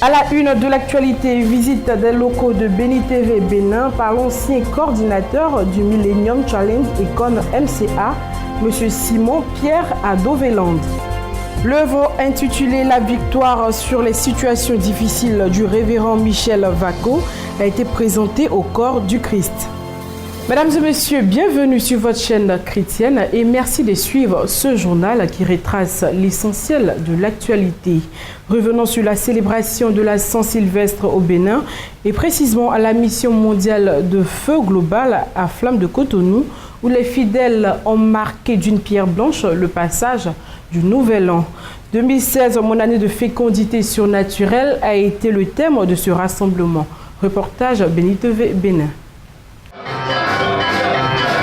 À la une de l'actualité, visite des locaux de Béni TV Bénin par l'ancien coordinateur du Millennium Challenge Icon MCA, M. Simon Pierre à Doveland. L'œuvre intitulée La victoire sur les situations difficiles du révérend Michel Vaco a été présentée au corps du Christ. Mesdames et messieurs, bienvenue sur votre chaîne chrétienne et merci de suivre ce journal qui retrace l'essentiel de l'actualité. Revenons sur la célébration de la Saint-Sylvestre au Bénin et précisément à la mission mondiale de feu global à Flamme de Cotonou où les fidèles ont marqué d'une pierre blanche le passage du Nouvel An. 2016, mon année de fécondité surnaturelle, a été le thème de ce rassemblement. Reportage Béni TV Bénin.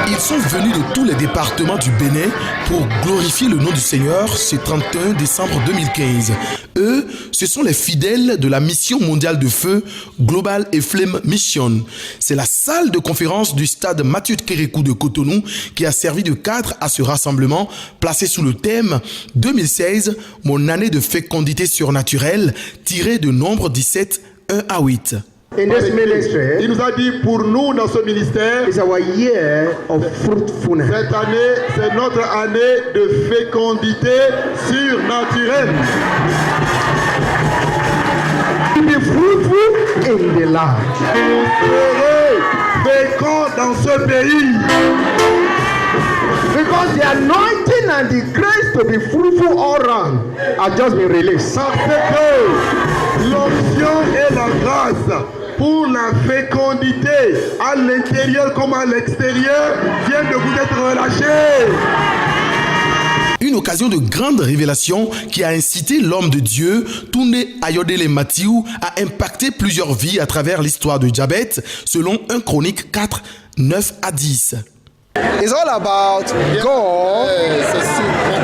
Ils sont venus de tous les départements du Bénin pour glorifier le nom du Seigneur ce 31 décembre 2015. Eux, ce sont les fidèles de la mission mondiale de feu Global et Flame Mission. C'est la salle de conférence du stade Mathieu Kérékou de Cotonou qui a servi de cadre à ce rassemblement placé sous le thème 2016, mon année de fécondité surnaturelle, tiré de Nombre 17, 1 à 8. In this ministry, il nous a dit pour nous dans ce ministère, is our year of fruitfulness. cette année, c'est notre année de fécondité surnaturelle. Be fruitful in the land. Heureux, fécond dans ce pays. Because the anointing and the grace to be fruitful all around have just been released. Parce que l'onction et la grâce pour la fécondité à l'intérieur comme à l'extérieur viennent de vous être relâchées. Une occasion de grande révélation qui a incité l'homme de Dieu, Tourné Ayodele Mathieu, à impacter plusieurs vies à travers l'histoire de Diabète, selon 1 Chronique 4, 9 à 10. It's all about God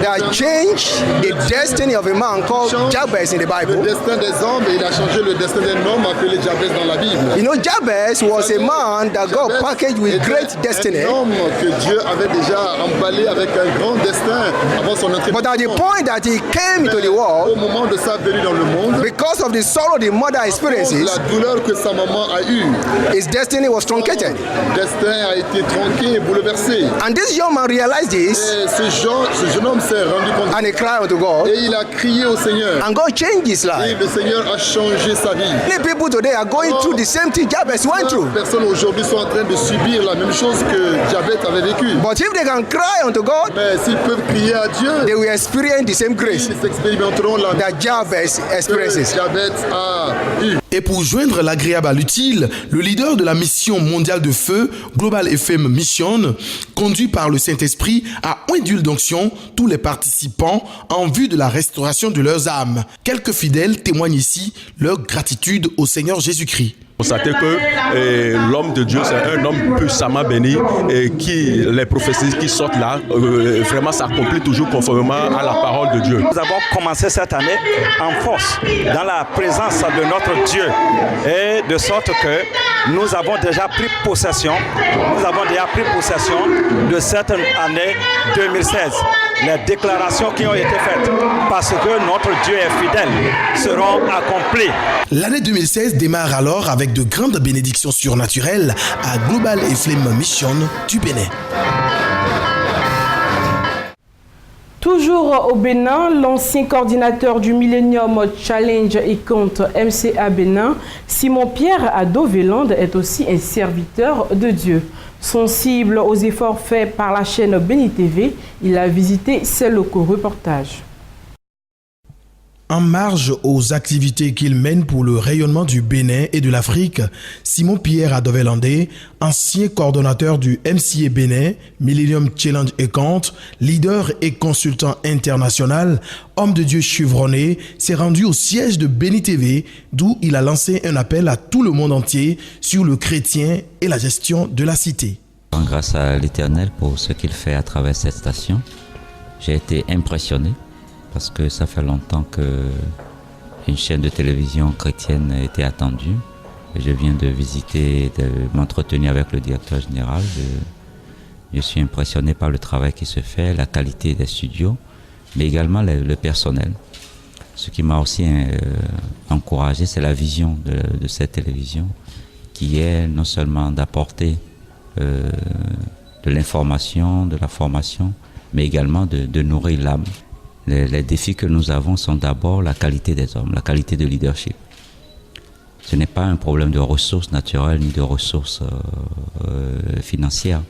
that changed the destiny of a man called Jabez in the Bible. Le destin des hommes, il a changé le destin d'un homme appelé Jabez dans la Bible. You know, Jabez was a man that God packaged with great destiny. Un homme que Dieu avait déjà emballé avec un grand destin avant son entrée. But at the point that he came into the world, au moment de sa venue dans le monde, because of the sorrow the mother experiences, la douleur que sa maman a eue, his destiny was truncated. Le destin a été tronqué et bouleversé. And this young man realized this. Et ce jeune homme s'est rendu compte. And he cried unto God. Et il a crié au Seigneur. And God changed his life. Et le Seigneur a changé sa vie. Many people today are going through the same thing Jabez went through. Personnes aujourd'hui sont en train de subir la même chose que Jabez avait vécu. But if they can cry unto God, mais s'ils peuvent crier à Dieu, they will experience the same grace ils expérimenteront la that Jabez experiences. Jabez a eu. Et pour joindre l'agréable à l'utile, le leader de la mission mondiale de feu, Global FM Mission, conduit par le Saint-Esprit, a oint d'huile d'onction tous les participants en vue de la restauration de leurs âmes. Quelques fidèles témoignent ici leur gratitude au Seigneur Jésus-Christ. Constater que l'homme de Dieu, c'est un homme puissamment béni et qui les prophéties qui sortent là, vraiment s'accomplissent toujours conformément à la parole de Dieu. Nous avons commencé cette année en force dans la présence de notre Dieu et de sorte que nous avons déjà pris possession de cette année 2016. Les déclarations qui ont été faites parce que notre Dieu est fidèle seront accomplies. L'année 2016 démarre alors avec de grandes bénédictions surnaturelles à Global et Flame Mission du Bénin. Toujours au Bénin, l'ancien coordinateur du Millennium Challenge et compte MCA Bénin, Simon Pierre à Doveland, est aussi un serviteur de Dieu. Sensible aux efforts faits par la chaîne Béni TV, il a visité ses locaux. Reportage. En marge aux activités qu'il mène pour le rayonnement du Bénin et de l'Afrique, Simon Pierre à Dovelandé, ancien coordonnateur du MCA Bénin, Millennium Challenge et compte, leader et consultant international, homme de Dieu chevronné, s'est rendu au siège de Béni TV, d'où il a lancé un appel à tout le monde entier sur le chrétien et la gestion de la cité. Grâce à l'Éternel pour ce qu'il fait à travers cette station, j'ai été impressionné. Parce que ça fait longtemps qu'une chaîne de télévision chrétienne était attendue. Et je viens de visiter, de m'entretenir avec le directeur général. Je suis impressionné par le travail qui se fait, la qualité des studios, mais également le personnel. Ce qui m'a aussi encouragé, c'est la vision de cette télévision, qui est non seulement d'apporter de l'information, de la formation, mais également de nourrir l'âme. Les défis que nous avons sont d'abord la qualité des hommes, la qualité de leadership. Ce n'est pas un problème de ressources naturelles ni de ressources financières,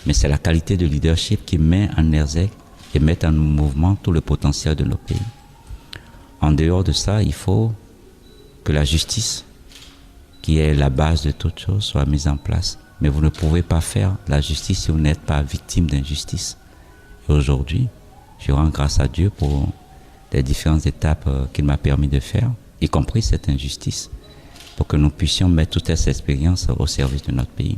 mais c'est la qualité de leadership qui met en exergue et met en mouvement tout le potentiel de nos pays. En dehors de ça, il faut que la justice, qui est la base de toute chose, soit mise en place. Mais vous ne pouvez pas faire la justice si vous n'êtes pas victime d'injustice. Et aujourd'hui, je rends grâce à Dieu pour les différentes étapes qu'il m'a permis de faire, y compris cette injustice, pour que nous puissions mettre toute cette expérience au service de notre pays.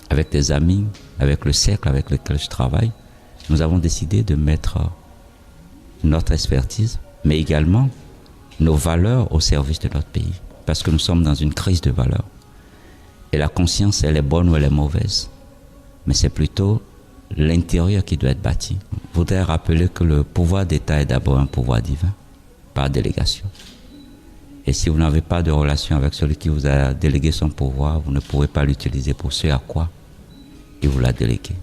Avec des amis, avec le cercle avec lequel je travaille, nous avons décidé de mettre notre expertise, mais également nos valeurs au service de notre pays. Parce que nous sommes dans une crise de valeurs. Et la conscience, elle est bonne ou elle est mauvaise. Mais c'est plutôt l'intérieur qui doit être bâti. Je voudrais rappeler que le pouvoir d'État est d'abord un pouvoir divin, par délégation. Et si vous n'avez pas de relation avec celui qui vous a délégué son pouvoir, vous ne pouvez pas l'utiliser pour ce à quoi il vous l'a délégué.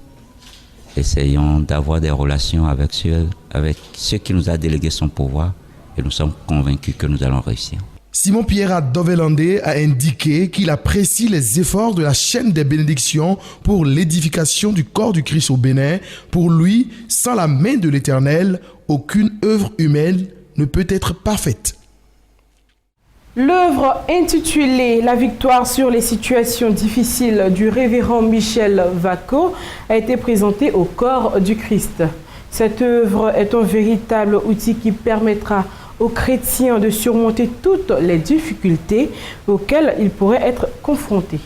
Essayons d'avoir des relations avec ceux qui nous a délégué son pouvoir et nous sommes convaincus que nous allons réussir. Simon-Pierre Adovelande a indiqué qu'il apprécie les efforts de la chaîne des bénédictions pour l'édification du corps du Christ au Bénin. Pour lui, sans la main de l'Éternel, aucune œuvre humaine ne peut être parfaite. L'œuvre intitulée « La victoire sur les situations difficiles » du révérend Michel Vacco a été présentée au corps du Christ. Cette œuvre est un véritable outil qui permettra aux chrétiens de surmonter toutes les difficultés auxquelles ils pourraient être confrontés.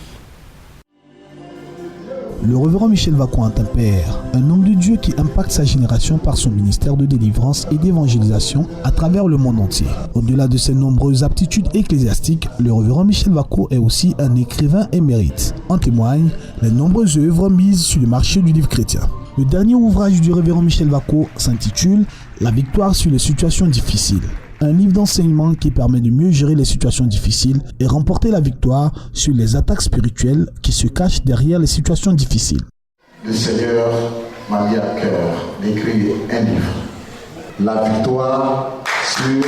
Le révérend Michel Vacco est un père, un homme de Dieu qui impacte sa génération par son ministère de délivrance et d'évangélisation à travers le monde entier. Au-delà de ses nombreuses aptitudes ecclésiastiques, le révérend Michel Vacco est aussi un écrivain émérite. En témoignent les nombreuses œuvres mises sur le marché du livre chrétien. Le dernier ouvrage du révérend Michel Vacco s'intitule « La victoire sur les situations difficiles ». Un livre d'enseignement qui permet de mieux gérer les situations difficiles et remporter la victoire sur les attaques spirituelles qui se cachent derrière les situations difficiles. Le Seigneur m'a mis à cœur d'écrire un livre. La victoire sur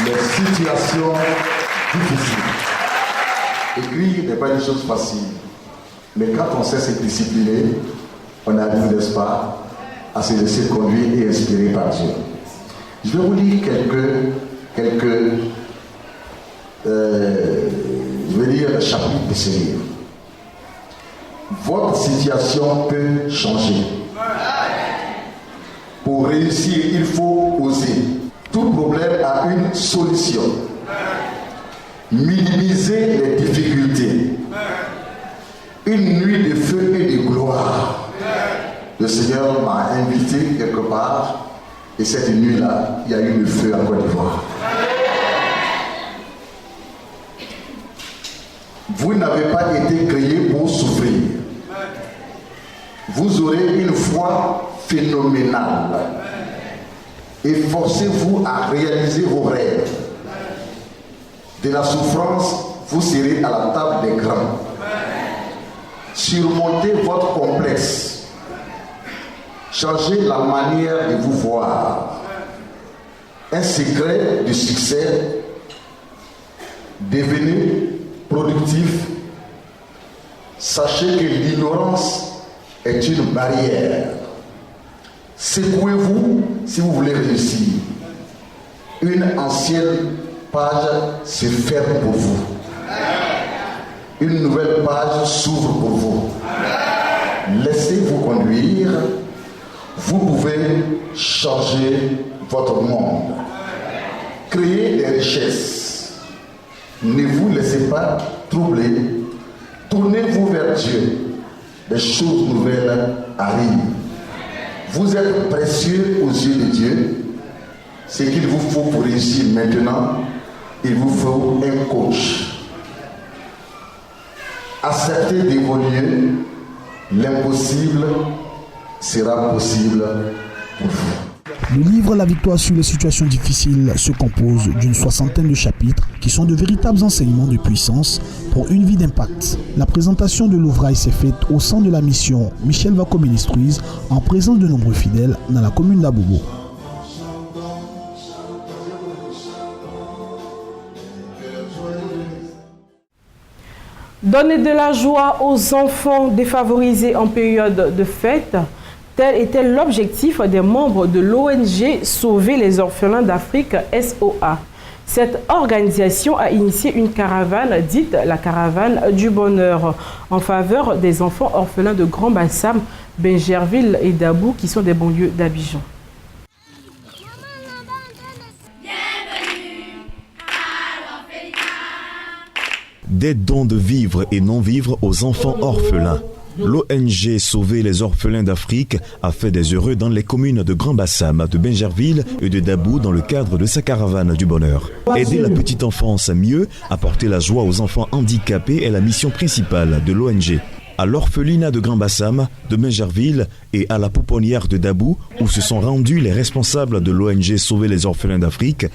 les situations difficiles. Écrire n'est pas une chose facile. Mais quand on sait se discipliner, on arrive, n'est-ce pas, à se laisser conduire et inspirer par Dieu. Je vais vous lire quelques chapitres de ce livre. Votre situation peut changer. Pour réussir, il faut oser. Tout problème a une solution. Minimiser les difficultés. Une nuit de feu et de gloire. Le Seigneur m'a invité quelque part. Et cette nuit-là, il y a eu le feu en Côte d'Ivoire. Vous n'avez pas été créé pour souffrir. Vous aurez une foi phénoménale. Efforcez-vous à réaliser vos rêves. De la souffrance, vous serez à la table des grands. Surmontez votre complexe. Changez la manière de vous voir. Un secret du succès. Devenez productif. Sachez que l'ignorance est une barrière. Secouez-vous si vous voulez réussir. Une ancienne page se ferme pour vous. Une nouvelle page s'ouvre pour vous. Laissez-vous conduire. Vous pouvez changer votre monde. Créer des richesses. Ne vous laissez pas troubler. Tournez-vous vers Dieu. Des choses nouvelles arrivent. Vous êtes précieux aux yeux de Dieu. Ce qu'il vous faut pour réussir maintenant, il vous faut un coach. Acceptez d'évoluer. L'impossible sera possible pour vous. Le livre La victoire sur les situations difficiles se compose d'une 60aine de chapitres qui sont de véritables enseignements de puissance pour une vie d'impact. La présentation de l'ouvrage s'est faite au sein de la mission Michel Vaco Ministries en présence de nombreux fidèles dans la commune d'Abobo. Donner de la joie aux enfants défavorisés en période de fête, tel était l'objectif des membres de l'ONG Sauver les orphelins d'Afrique SOA. Cette organisation a initié une caravane dite la caravane du bonheur en faveur des enfants orphelins de Grand Bassam, Bingerville et Dabou qui sont des banlieues d'Abidjan. Des dons de vivres et non-vivres aux enfants orphelins. L'ONG Sauver les orphelins d'Afrique a fait des heureux dans les communes de Grand Bassam, de Bingerville et de Dabou dans le cadre de sa caravane du bonheur. Aider la petite enfance à mieux, apporter la joie aux enfants handicapés est la mission principale de l'ONG. À l'orphelinat de Grand Bassam, de Bingerville et à la pouponnière de Dabou, où se sont rendus les responsables de l'ONG Sauver les orphelins d'Afrique,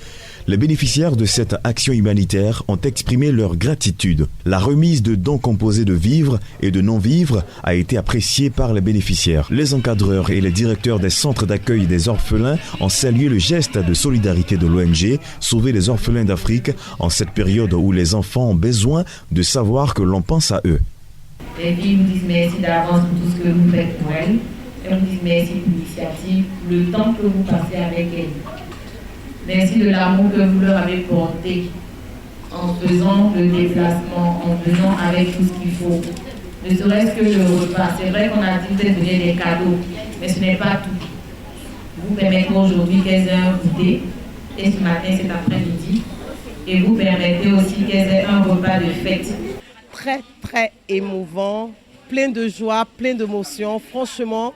les bénéficiaires de cette action humanitaire ont exprimé leur gratitude. La remise de dons composés de vivres et de non-vivres a été appréciée par les bénéficiaires. Les encadreurs et les directeurs des centres d'accueil des orphelins ont salué le geste de solidarité de l'ONG Sauver les orphelins d'Afrique en cette période où les enfants ont besoin de savoir que l'on pense à eux. Les filles vous disent merci d'avance pour tout ce que vous faites pour elles. Elles vous disent merci pour l'initiative, pour le temps que vous passez avec elles. Merci de l'amour que vous leur avez porté en faisant le déplacement, en venant avec tout ce qu'il faut. Ne serait-ce que le repas. C'est vrai qu'on a dit de donner des cadeaux, mais ce n'est pas tout. Vous permettez aujourd'hui qu'elles aient un goûter, et ce matin, cet après-midi, et vous permettez aussi qu'elles aient un repas de fête. Très, très émouvant, plein de joie, plein d'émotions. Franchement,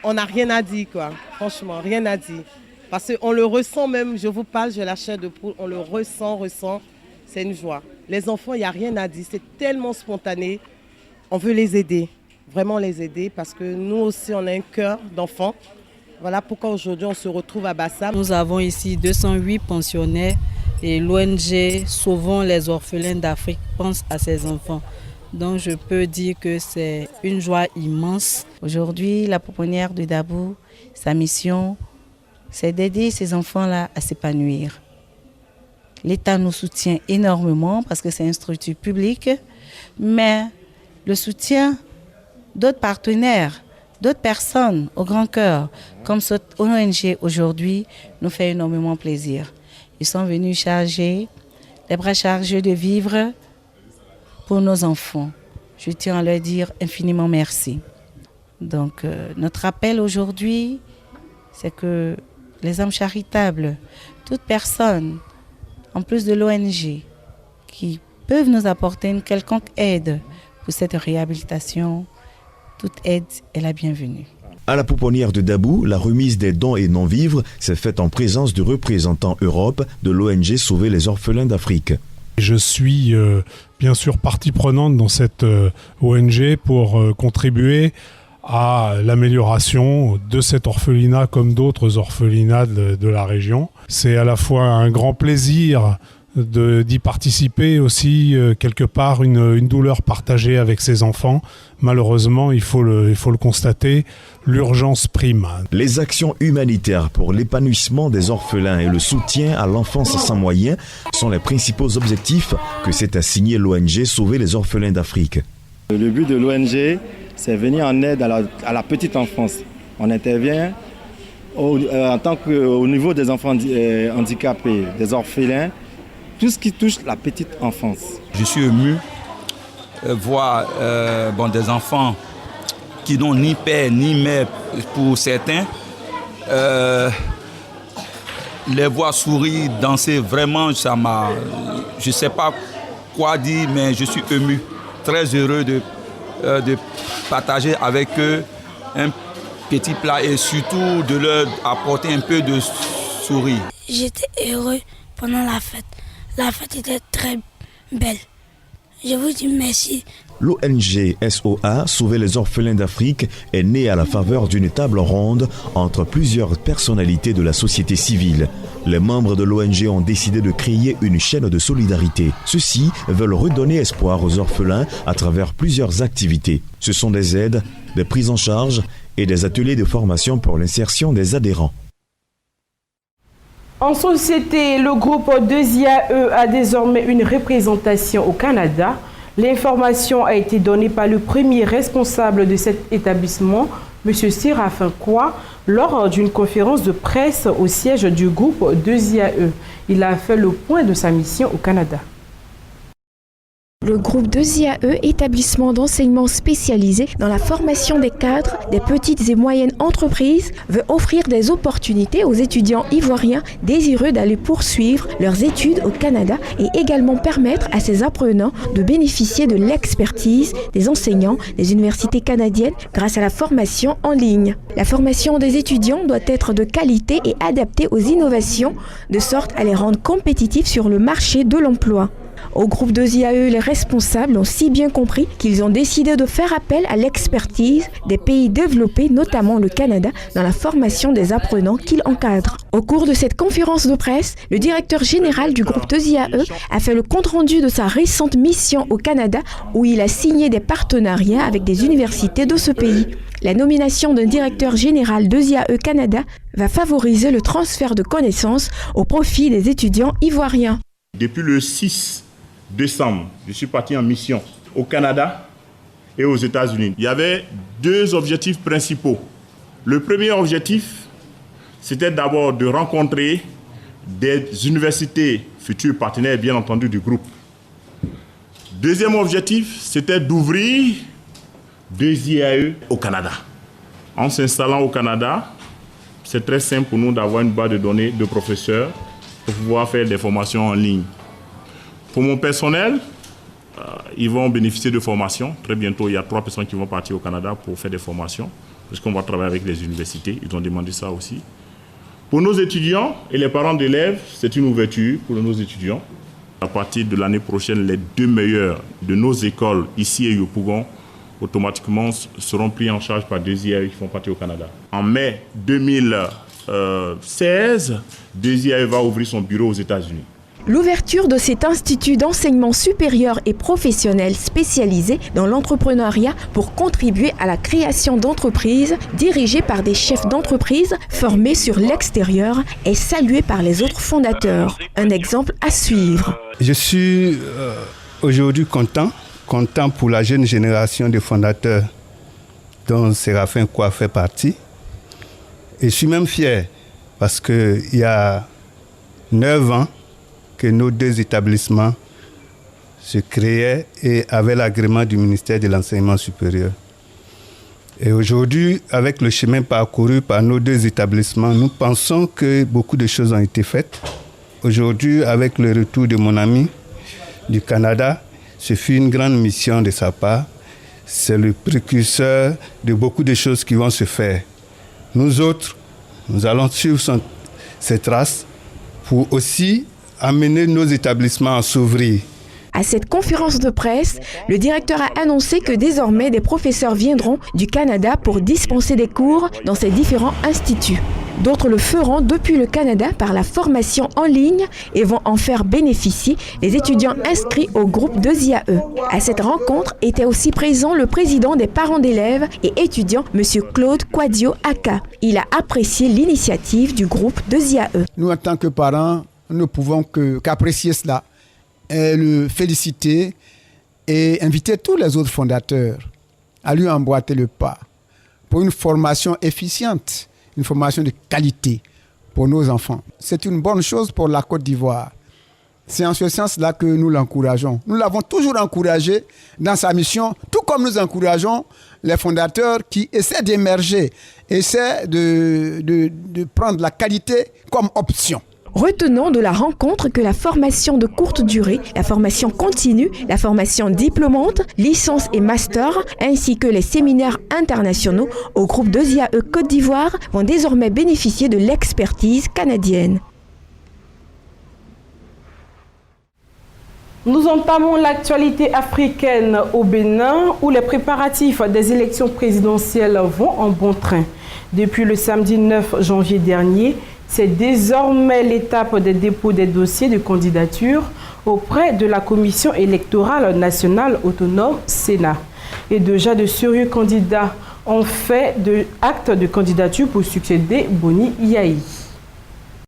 on n'a rien à dire, quoi. Franchement, rien à dire. Parce qu'on le ressent même, je vous parle, j'ai la chair de poule, on le ressent, c'est une joie. Les enfants, il n'y a rien à dire, c'est tellement spontané. On veut les aider, vraiment les aider, parce que nous aussi, on a un cœur d'enfant. Voilà pourquoi aujourd'hui, on se retrouve à Bassam. Nous avons ici 208 pensionnaires et l'ONG Sauvons les orphelins d'Afrique pense à ces enfants. Donc je peux dire que c'est une joie immense. Aujourd'hui, la pouponnière de Dabou, sa mission, c'est d'aider ces enfants-là à s'épanouir. L'État nous soutient énormément parce que c'est une structure publique, mais le soutien d'autres partenaires, d'autres personnes au grand cœur, comme cette ONG aujourd'hui, nous fait énormément plaisir. Ils sont venus charger, les bras chargés de vivre pour nos enfants. Je tiens à leur dire infiniment merci. Donc notre appel aujourd'hui, c'est que les âmes charitables, toute personne, en plus de l'ONG, qui peuvent nous apporter une quelconque aide pour cette réhabilitation, toute aide est la bienvenue. À la pouponnière de Dabou, la remise des dons et non-vivres s'est faite en présence du représentant Europe de l'ONG Sauver les orphelins d'Afrique. Je suis bien sûr partie prenante dans cette ONG pour contribuer à l'amélioration de cet orphelinat comme d'autres orphelinats de la région. C'est à la fois un grand plaisir d'y participer, aussi quelque part une douleur partagée avec ces enfants. Malheureusement, il faut le constater, l'urgence prime. Les actions humanitaires pour l'épanouissement des orphelins et le soutien à l'enfance sans moyens sont les principaux objectifs que s'est assigné l'ONG Sauver les orphelins d'Afrique. Le but de l'ONG, c'est venir en aide à la petite enfance. On intervient en tant qu'au niveau des enfants handicapés, des orphelins, tout ce qui touche la petite enfance. Je suis ému voir des enfants qui n'ont ni père ni mère pour certains. Les voir sourire, danser, vraiment, ça m'a... Je ne sais pas quoi dire, mais je suis ému, très heureux de partager avec eux un petit plat et surtout de leur apporter un peu de sourire. J'étais heureux pendant la fête. La fête était très belle. Je vous dis merci. L'ONG SOA, Sauver les orphelins d'Afrique, est née à la faveur d'une table ronde entre plusieurs personnalités de la société civile. Les membres de l'ONG ont décidé de créer une chaîne de solidarité. Ceux-ci veulent redonner espoir aux orphelins à travers plusieurs activités. Ce sont des aides, des prises en charge et des ateliers de formation pour l'insertion des adhérents. En société, le groupe 2IAE a désormais une représentation au Canada. L'information a été donnée par le premier responsable de cet établissement, M. Séraphin Koua, lors d'une conférence de presse au siège du groupe 2IAE. Il a fait le point de sa mission au Canada. Le groupe 2IAE, établissement d'enseignement spécialisé dans la formation des cadres des petites et moyennes entreprises, veut offrir des opportunités aux étudiants ivoiriens désireux d'aller poursuivre leurs études au Canada et également permettre à ces apprenants de bénéficier de l'expertise des enseignants des universités canadiennes grâce à la formation en ligne. La formation des étudiants doit être de qualité et adaptée aux innovations de sorte à les rendre compétitifs sur le marché de l'emploi. Au groupe 2IAE, les responsables ont si bien compris qu'ils ont décidé de faire appel à l'expertise des pays développés, notamment le Canada, dans la formation des apprenants qu'ils encadrent. Au cours de cette conférence de presse, le directeur général du groupe 2IAE a fait le compte-rendu de sa récente mission au Canada où il a signé des partenariats avec des universités de ce pays. La nomination d'un directeur général 2IAE Canada va favoriser le transfert de connaissances au profit des étudiants ivoiriens. Depuis le 6 décembre, je suis parti en mission au Canada et aux États-Unis. Il y avait deux objectifs principaux. Le premier objectif, c'était d'abord de rencontrer des universités futures partenaires, bien entendu, du groupe. Deuxième objectif, c'était d'ouvrir 2IAE au Canada. En s'installant au Canada, c'est très simple pour nous d'avoir une base de données de professeurs pour pouvoir faire des formations en ligne. Pour mon personnel, ils vont bénéficier de formations. Très bientôt, il y a 3 personnes qui vont partir au Canada pour faire des formations, parce qu'on va travailler avec les universités. Ils ont demandé ça aussi. Pour nos étudiants et les parents d'élèves, c'est une ouverture pour nos étudiants. À partir de l'année prochaine, les 2 meilleurs de nos écoles, ici et Yopougon, automatiquement seront pris en charge par 2IAE qui font partir au Canada. En mai 2016, 2IAE va ouvrir son bureau aux États-Unis. L'ouverture de cet institut d'enseignement supérieur et professionnel spécialisé dans l'entrepreneuriat pour contribuer à la création d'entreprises dirigées par des chefs d'entreprise formés sur l'extérieur est saluée par les autres fondateurs. Un exemple à suivre. Je suis aujourd'hui content pour la jeune génération de fondateurs dont Séraphin Koua fait partie. Et je suis même fier parce qu'il y a 9 ans, que nos 2 établissements se créaient et avaient l'agrément du ministère de l'Enseignement supérieur. Et aujourd'hui, avec le chemin parcouru par nos 2 établissements, nous pensons que beaucoup de choses ont été faites. Aujourd'hui, avec le retour de mon ami du Canada, ce fut une grande mission de sa part. C'est le précurseur de beaucoup de choses qui vont se faire. Nous autres, nous allons suivre ses traces pour aussi amener nos établissements à s'ouvrir. À cette conférence de presse, le directeur a annoncé que désormais des professeurs viendront du Canada pour dispenser des cours dans ces différents instituts. D'autres le feront depuis le Canada par la formation en ligne et vont en faire bénéficier les étudiants inscrits au groupe 2IAE. À cette rencontre était aussi présent le président des parents d'élèves et étudiants, M. Claude Quadio Aka. Il a apprécié l'initiative du groupe 2IAE. Nous, en tant que parents, nous ne pouvons qu'apprécier cela, et le féliciter et inviter tous les autres fondateurs à lui emboîter le pas pour une formation efficiente, une formation de qualité pour nos enfants. C'est une bonne chose pour la Côte d'Ivoire. C'est en ce sens-là que nous l'encourageons. Nous l'avons toujours encouragé dans sa mission, tout comme nous encourageons les fondateurs qui essaient d'émerger, essaient de prendre la qualité comme option. Retenons de la rencontre que la formation de courte durée, la formation continue, la formation diplômante, licence et master, ainsi que les séminaires internationaux au groupe 2IAE Côte d'Ivoire vont désormais bénéficier de l'expertise canadienne. Nous entamons l'actualité africaine au Bénin où les préparatifs des élections présidentielles vont en bon train. Depuis le samedi 9 janvier dernier, c'est désormais l'étape des dépôts des dossiers de candidature auprès de la Commission électorale nationale autonome Sénat. Et déjà de sérieux candidats ont fait acte de candidature pour succéder Boni Yahi.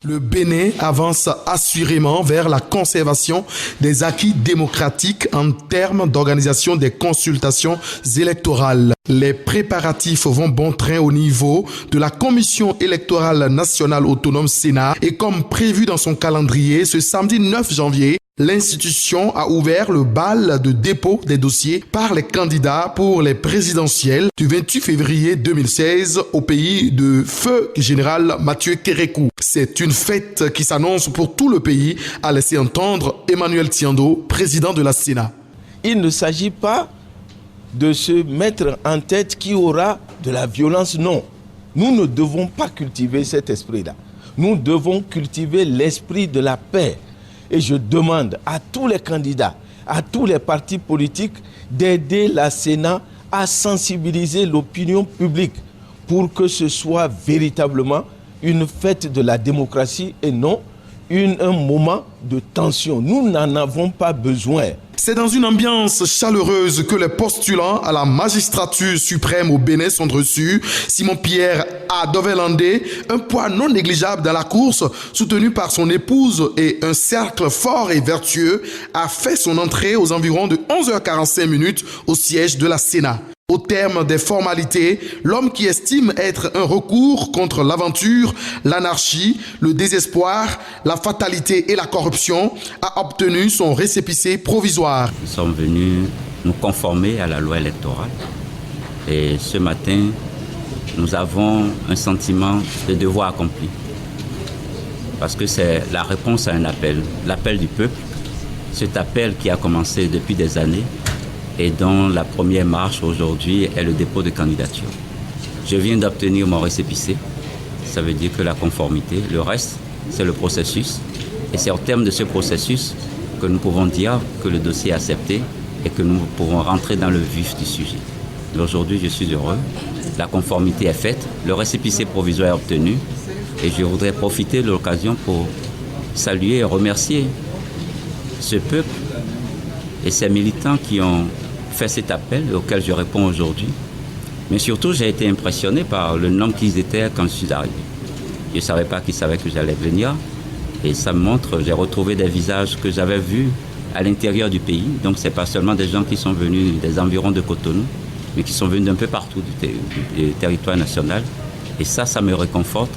Le Bénin avance assurément vers la conservation des acquis démocratiques en termes d'organisation des consultations électorales. Les préparatifs vont bon train au niveau de la Commission électorale nationale autonome Sénat et comme prévu dans son calendrier, ce samedi 9 janvier, l'institution a ouvert le bal de dépôt des dossiers par les candidats pour les présidentielles du 28 février 2016 au pays de Feu Général Mathieu Kérékou. C'est une fête qui s'annonce pour tout le pays, a laissé entendre Emmanuel Tiando, président de la Sénat. Il ne s'agit pas de se mettre en tête qui aura de la violence, non. Nous ne devons pas cultiver cet esprit-là. Nous devons cultiver l'esprit de la paix. Et je demande à tous les candidats, à tous les partis politiques d'aider la Sénat à sensibiliser l'opinion publique pour que ce soit véritablement une fête de la démocratie et non un moment de tension. Nous n'en avons pas besoin. C'est dans une ambiance chaleureuse que les postulants à la magistrature suprême au Bénin sont reçus. Simon-Pierre Adovelandé, un poids non négligeable dans la course, soutenu par son épouse et un cercle fort et vertueux, a fait son entrée aux environs de 11h45 au siège de la Sénat. Au terme des formalités, l'homme qui estime être un recours contre l'aventure, l'anarchie, le désespoir, la fatalité et la corruption a obtenu son récépissé provisoire. Nous sommes venus nous conformer à la loi électorale et ce matin, nous avons un sentiment de devoir accompli parce que c'est la réponse à un appel, l'appel du peuple, cet appel qui a commencé depuis des années et dont la première marche aujourd'hui est le dépôt de candidature. Je viens d'obtenir mon récépissé, ça veut dire que la conformité, le reste, c'est le processus. Et c'est au terme de ce processus que nous pouvons dire que le dossier est accepté et que nous pouvons rentrer dans le vif du sujet. Aujourd'hui, je suis heureux, la conformité est faite, le récépissé provisoire est obtenu et je voudrais profiter de l'occasion pour saluer et remercier ce peuple et ces militants qui ont fait cet appel auquel je réponds aujourd'hui. Mais surtout, j'ai été impressionné par le nombre qu'ils étaient quand je suis arrivé. Je ne savais pas qu'ils savaient que j'allais venir. Et ça me montre, j'ai retrouvé des visages que j'avais vus à l'intérieur du pays. Donc, ce n'est pas seulement des gens qui sont venus des environs de Cotonou, mais qui sont venus d'un peu partout du territoire national. Et ça me réconforte.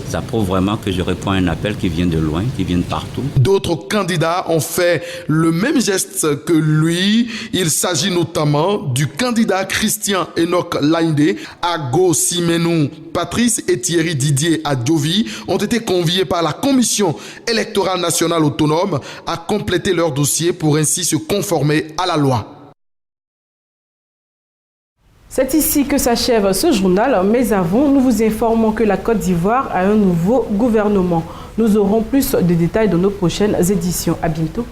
Ça prouve vraiment que je réponds à un appel qui vient de loin, qui vient de partout. D'autres candidats ont fait le même geste que lui. Il s'agit notamment du candidat Christian Enoch Laindé, Ago Simenou, Patrice et Thierry Didier Adjovi ont été conviés par la Commission électorale nationale autonome à compléter leur dossier pour ainsi se conformer à la loi. C'est ici que s'achève ce journal, mais avant, nous vous informons que la Côte d'Ivoire a un nouveau gouvernement. Nous aurons plus de détails dans nos prochaines éditions. À bientôt.